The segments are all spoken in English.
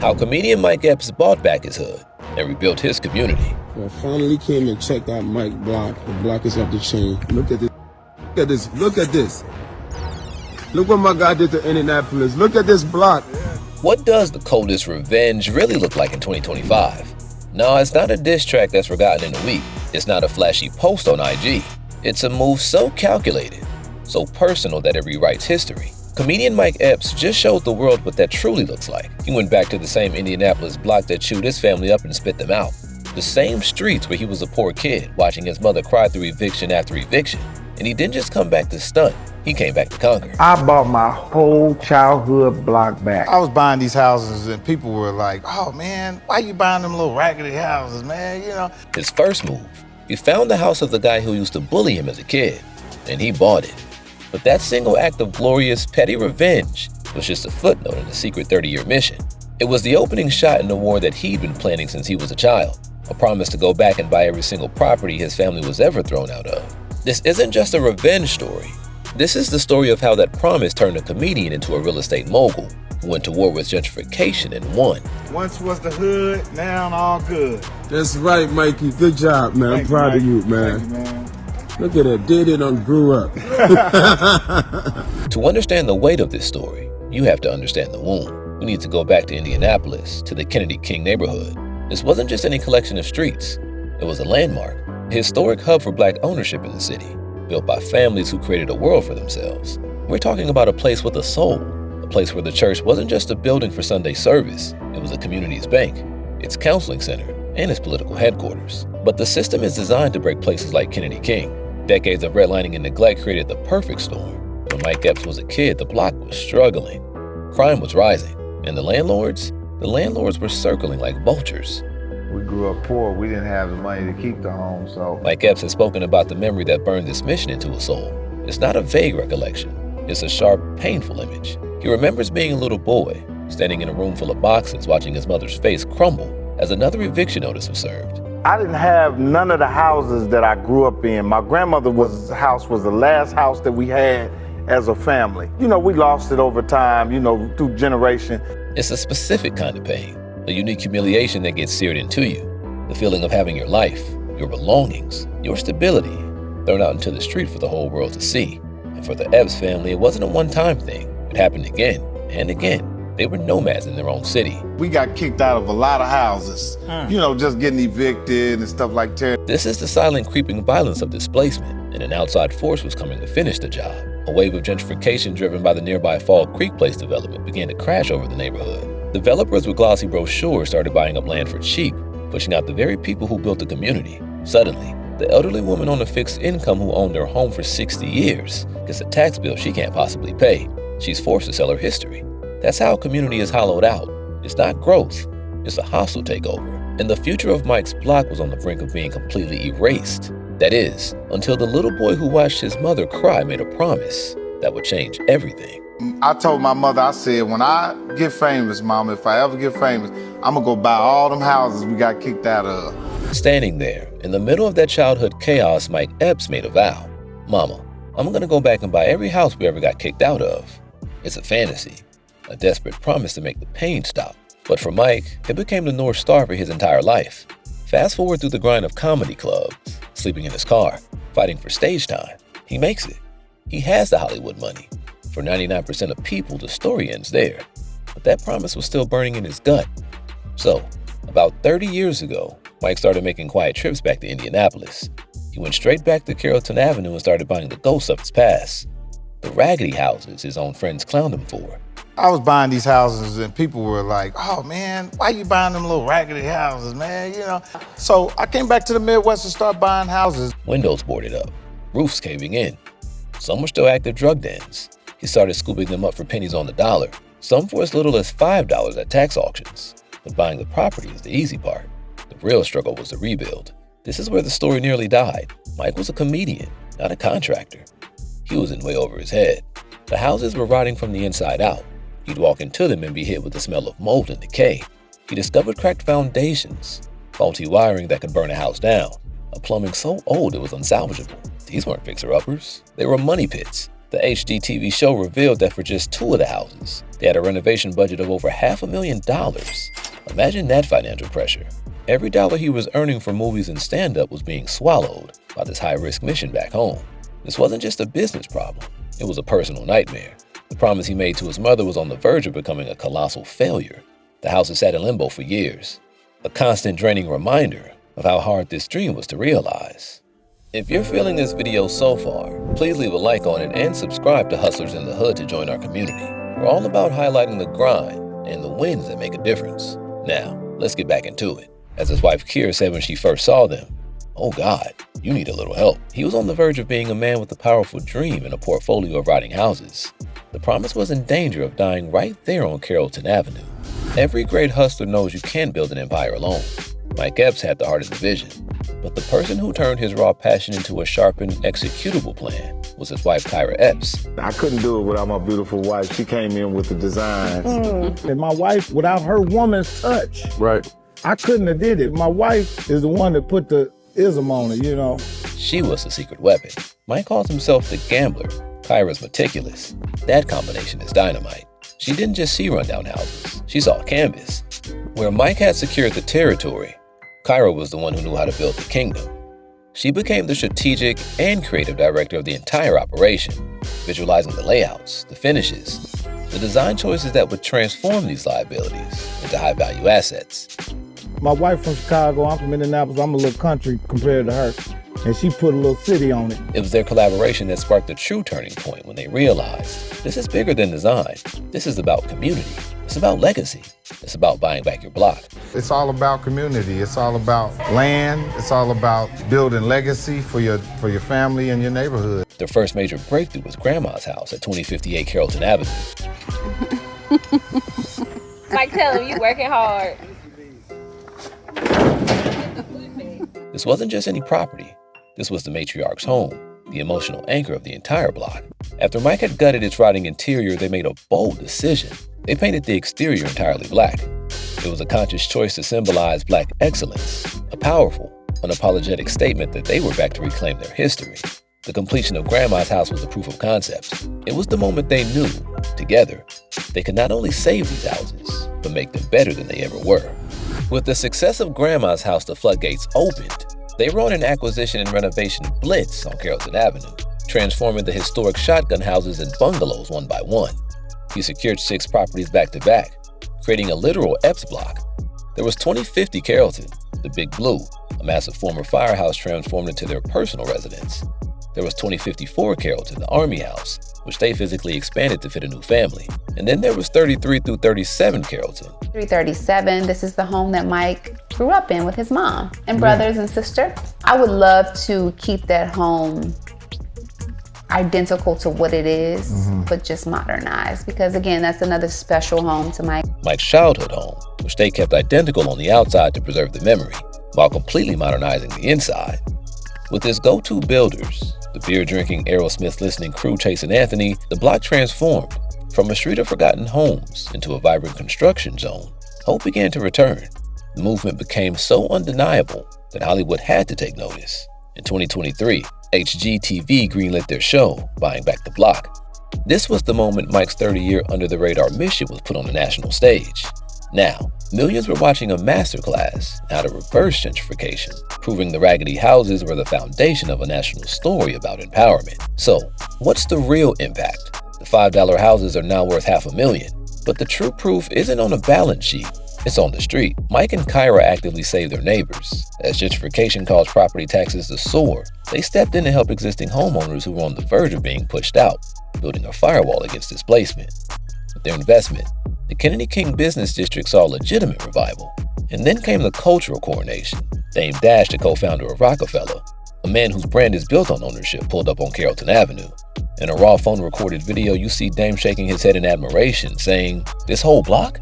How comedian Mike Epps bought back his hood and rebuilt his community. I finally came and checked out Mike's block. The block is up the chain. Look at this. Look at this. Look at this. Look what my guy did to Indianapolis. Look at this block. What does the coldest revenge really look like in 2025? No, it's not a diss track that's forgotten in a week. It's not a flashy post on IG. It's a move so calculated, so personal that it rewrites history. Comedian Mike Epps just showed the world what that truly looks like. He went back to the same Indianapolis block that chewed his family up and spit them out. The same streets where he was a poor kid watching his mother cry through eviction after eviction. And he didn't just come back to stunt, he came back to conquer. I bought my whole childhood block back. I was buying these houses and people were like, oh man, why you buying them little raggedy houses, man, you know? His first move, he found the house of the guy who used to bully him as a kid, and he bought it. But that single act of glorious, petty revenge was just a footnote in a secret 30-year mission. It was the opening shot in the war that he'd been planning since he was a child, a promise to go back and buy every single property his family was ever thrown out of. This isn't just a revenge story. This is the story of how that promise turned a comedian into a real estate mogul who went to war with gentrification and won. Once was the hood, now all good. That's right, Mikey. Good job, man. I'm proud of you, man. Thank you, man. Look at that. Did it and grew up. To understand the weight of this story, you have to understand the womb. We need to go back to Indianapolis, to the Kennedy King neighborhood. This wasn't just any collection of streets. It was a landmark, a historic hub for Black ownership in the city, built by families who created a world for themselves. We're talking about a place with a soul, a place where the church wasn't just a building for Sunday service, it was a community's bank, its counseling center, and its political headquarters. But the system is designed to break places like Kennedy King. Decades of redlining and neglect created the perfect storm. When Mike Epps was a kid, the block was struggling. Crime was rising, and the landlords were circling like vultures. We grew up poor. We didn't have the money to keep the home, so. Mike Epps has spoken about the memory that burned this mission into his soul. It's not a vague recollection. It's a sharp, painful image. He remembers being a little boy, standing in a room full of boxes, watching his mother's face crumble as another eviction notice was served. I didn't have none of the houses that I grew up in. My grandmother's house was the last house that we had as a family. You know, we lost it over time, through generation. It's a specific kind of pain, a unique humiliation that gets seared into you. The feeling of having your life, your belongings, your stability thrown out into the street for the whole world to see. And for the Epps family, it wasn't a one-time thing. It happened again and again. They were nomads in their own city. We got kicked out of a lot of houses, just getting evicted and stuff like that. This is the silent creeping violence of displacement, and an outside force was coming to finish the job. A wave of gentrification driven by the nearby Fall Creek Place development began to crash over the neighborhood. Developers with glossy brochures started buying up land for cheap, pushing out the very people who built the community. Suddenly, the elderly woman on a fixed income who owned her home for 60 years gets a tax bill she can't possibly pay. She's forced to sell her history. That's how a community is hollowed out. It's not growth, it's a hostile takeover. And the future of Mike's block was on the brink of being completely erased. That is, until the little boy who watched his mother cry made a promise that would change everything. I told my mother, I said, when I get famous, Mama, if I ever get famous, I'm gonna go buy all them houses we got kicked out of. Standing there, in the middle of that childhood chaos, Mike Epps made a vow. Mama, I'm gonna go back and buy every house we ever got kicked out of. It's a fantasy, a desperate promise to make the pain stop. But for Mike, it became the North Star for his entire life. Fast forward through the grind of comedy clubs, sleeping in his car, fighting for stage time. He makes it. He has the Hollywood money. For 99% of people, the story ends there. But that promise was still burning in his gut. So, about 30 years ago, Mike started making quiet trips back to Indianapolis. He went straight back to Carrollton Avenue and started buying the ghosts of his past. The raggedy houses his own friends clowned him for. I was buying these houses and people were like, oh man, why you buying them little raggedy houses, man, So I came back to the Midwest and started buying houses. Windows boarded up, roofs caving in. Some were still active drug dens. He started scooping them up for pennies on the dollar, some for as little as $5 at tax auctions. But buying the property is the easy part. The real struggle was the rebuild. This is where the story nearly died. Mike was a comedian, not a contractor. He was in way over his head. The houses were rotting from the inside out. He'd walk into them and be hit with the smell of mold and decay. He discovered cracked foundations, faulty wiring that could burn a house down, a plumbing so old it was unsalvageable. These weren't fixer-uppers. They were money pits. The HGTV show revealed that for just 2 of the houses, they had a renovation budget of over $500,000. Imagine that financial pressure. Every dollar he was earning from movies and stand-up was being swallowed by this high-risk mission back home. This wasn't just a business problem, it was a personal nightmare. The promise he made to his mother was on the verge of becoming a colossal failure. The house had sat in limbo for years, a constant draining reminder of how hard this dream was to realize. If you're feeling this video so far, please leave a like on it and subscribe to Hustlers in the Hood to join our community. We're all about highlighting the grind and the wins that make a difference. Now, let's get back into it. As his wife Kyra said when she first saw them, "Oh God, you need a little help." He was on the verge of being a man with a powerful dream and a portfolio of riding houses. The promise was in danger of dying right there on Carrollton Avenue. Every great hustler knows you can't build an empire alone. Mike Epps had the heart and the vision. But the person who turned his raw passion into a sharpened, executable plan was his wife, Kyra Epps. I couldn't do it without my beautiful wife. She came in with the designs. And my wife, without her woman's touch, Right. I couldn't have did it. My wife is the one that put the ism on it, you know. She was the secret weapon. Mike calls himself the gambler. Kyra's meticulous. That combination is dynamite. She didn't just see rundown houses. She saw a canvas. Where Mike had secured the territory, Kyra was the one who knew how to build the kingdom. She became the strategic and creative director of the entire operation, visualizing the layouts, the finishes, the design choices that would transform these liabilities into high-value assets. My wife from Chicago, I'm from Indianapolis, I'm a little country compared to her. And she put a little city on it. It was their collaboration that sparked the true turning point when they realized this is bigger than design. This is about community. It's about legacy. It's about buying back your block. It's all about community. It's all about land. It's all about building legacy for your family and your neighborhood. Their first major breakthrough was Grandma's house at 2058 Carrollton Avenue. Mike, tell him you working hard. This wasn't just any property. This was the matriarch's home, the emotional anchor of the entire block. After Mike had gutted its rotting interior, they made a bold decision. They painted the exterior entirely black. It was a conscious choice to symbolize black excellence, a powerful, unapologetic statement that they were back to reclaim their history. The completion of Grandma's house was the proof of concept. It was the moment they knew, together, they could not only save these houses, but make them better than they ever were. With the success of Grandma's house, the floodgates opened. They were on an acquisition and renovation blitz on Carrollton Avenue, transforming the historic shotgun houses and bungalows one by one. He secured 6 properties back-to-back, creating a literal Epps block. There was 2050 Carrollton, the Big Blue, a massive former firehouse transformed into their personal residence. There was 2054 Carrollton, the Army House, which they physically expanded to fit a new family. And then there was 33 through 37 Carrollton. 337, this is the home that Mike grew up in with his mom and brothers and sister. I would love to keep that home identical to what it is, but just modernized. Because again, that's another special home to Mike. Mike's childhood home, which they kept identical on the outside to preserve the memory, while completely modernizing the inside. With his go-to builders, the beer-drinking, Aerosmith-listening crew chasing Anthony, the block transformed from a street of forgotten homes into a vibrant construction zone. Hope began to return. The movement became so undeniable that Hollywood had to take notice. In 2023, HGTV greenlit their show, Buying Back the Block. This was the moment Mike's 30-year under-the-radar mission was put on the national stage. Now, millions were watching a masterclass in how to reverse gentrification, proving the raggedy houses were the foundation of a national story about empowerment. So, what's the real impact? The $5 houses are now worth $500,000, but the true proof isn't on a balance sheet. It's on the street. Mike and Kyra actively saved their neighbors. As gentrification caused property taxes to soar, they stepped in to help existing homeowners who were on the verge of being pushed out, building a firewall against displacement. With their investment, the Kennedy King Business District saw a legitimate revival. And then came the cultural coronation. Dame Dash, the co-founder of Rockefeller, a man whose brand is built on ownership, pulled up on Carrollton Avenue. In a raw phone-recorded video, you see Dame shaking his head in admiration, saying, "This whole block?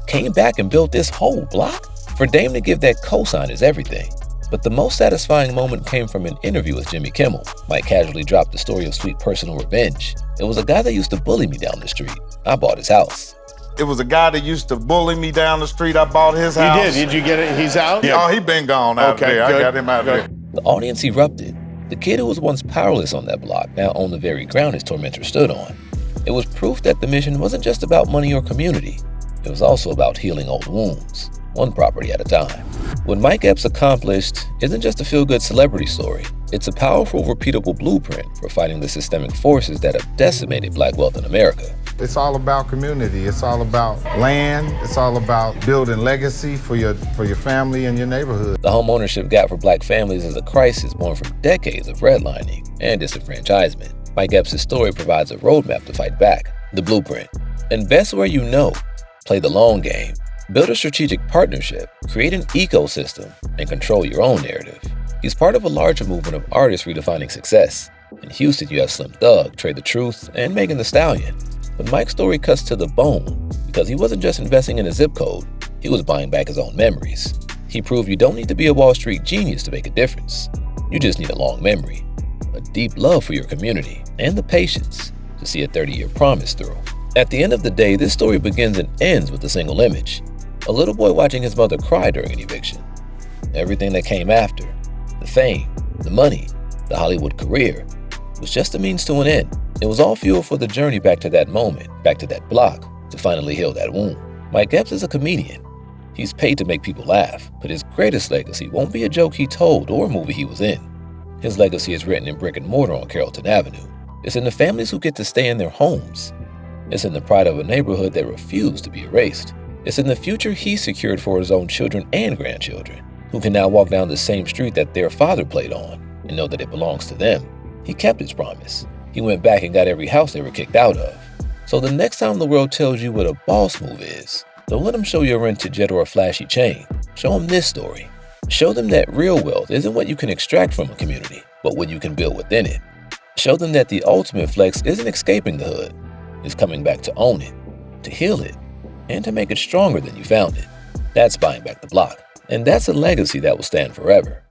Came back and built this whole block?" For Dame to give that cosign is everything. But the most satisfying moment came from an interview with Jimmy Kimmel. Mike casually dropped the story of sweet personal revenge. It was a guy that used to bully me down the street. I bought his house. It was a guy that used to bully me down the street. I bought his house. You did? Did you get it? He's out? Oh, he been gone out Okay, there. good, I got him out good. there. The audience erupted. The kid who was once powerless on that block now owned the very ground his tormentor stood on. It was proof that the mission wasn't just about money or community. It was also about healing old wounds, one property at a time. What Mike Epps accomplished isn't just a feel-good celebrity story. It's a powerful, repeatable blueprint for fighting the systemic forces that have decimated Black wealth in America. It's all about community. It's all about land. It's all about building legacy for your family and your neighborhood. The homeownership gap for Black families is a crisis born from decades of redlining and disenfranchisement. Mike Epps' story provides a roadmap to fight back. The blueprint. Invest where you know. Play the long game. Build a strategic partnership. Create an ecosystem and control your own narrative. He's part of a larger movement of artists redefining success. In Houston, you have Slim Thug, Trey the Truth, and Megan Thee Stallion. But Mike's story cuts to the bone because he wasn't just investing in a zip code, he was buying back his own memories. He proved you don't need to be a Wall Street genius to make a difference. You just need a long memory, a deep love for your community, and the patience to see a 30-year promise through. At the end of the day, this story begins and ends with a single image. A little boy watching his mother cry during an eviction. Everything that came after, the fame, the money, the Hollywood career, was just a means to an end. It was all fuel for the journey back to that moment, back to that block, to finally heal that wound. Mike Epps is a comedian. He's paid to make people laugh, but his greatest legacy won't be a joke he told or a movie he was in. His legacy is written in brick and mortar on Carrollton Avenue. It's in the families who get to stay in their homes. It's in the pride of a neighborhood that refused to be erased. It's in the future he secured for his own children and grandchildren, who can now walk down the same street that their father played on and know that it belongs to them. He kept his promise. He went back and got every house they were kicked out of. So the next time the world tells you what a boss move is, don't let them show you a rented jet or a flashy chain. Show them this story. Show them that real wealth isn't what you can extract from a community, but what you can build within it. Show them that the ultimate flex isn't escaping the hood. It's coming back to own it, to heal it, and to make it stronger than you found it. That's buying back the block. And that's a legacy that will stand forever.